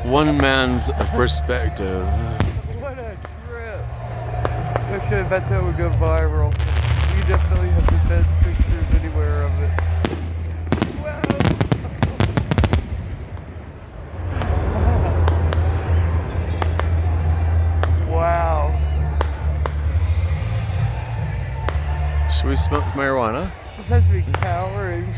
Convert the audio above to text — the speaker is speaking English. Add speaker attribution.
Speaker 1: one man's perspective.
Speaker 2: What a trip. I should bet that would go viral. You definitely have the best pictures anywhere of it. Wow.
Speaker 1: Should we smoke marijuana?
Speaker 2: This has me cowering.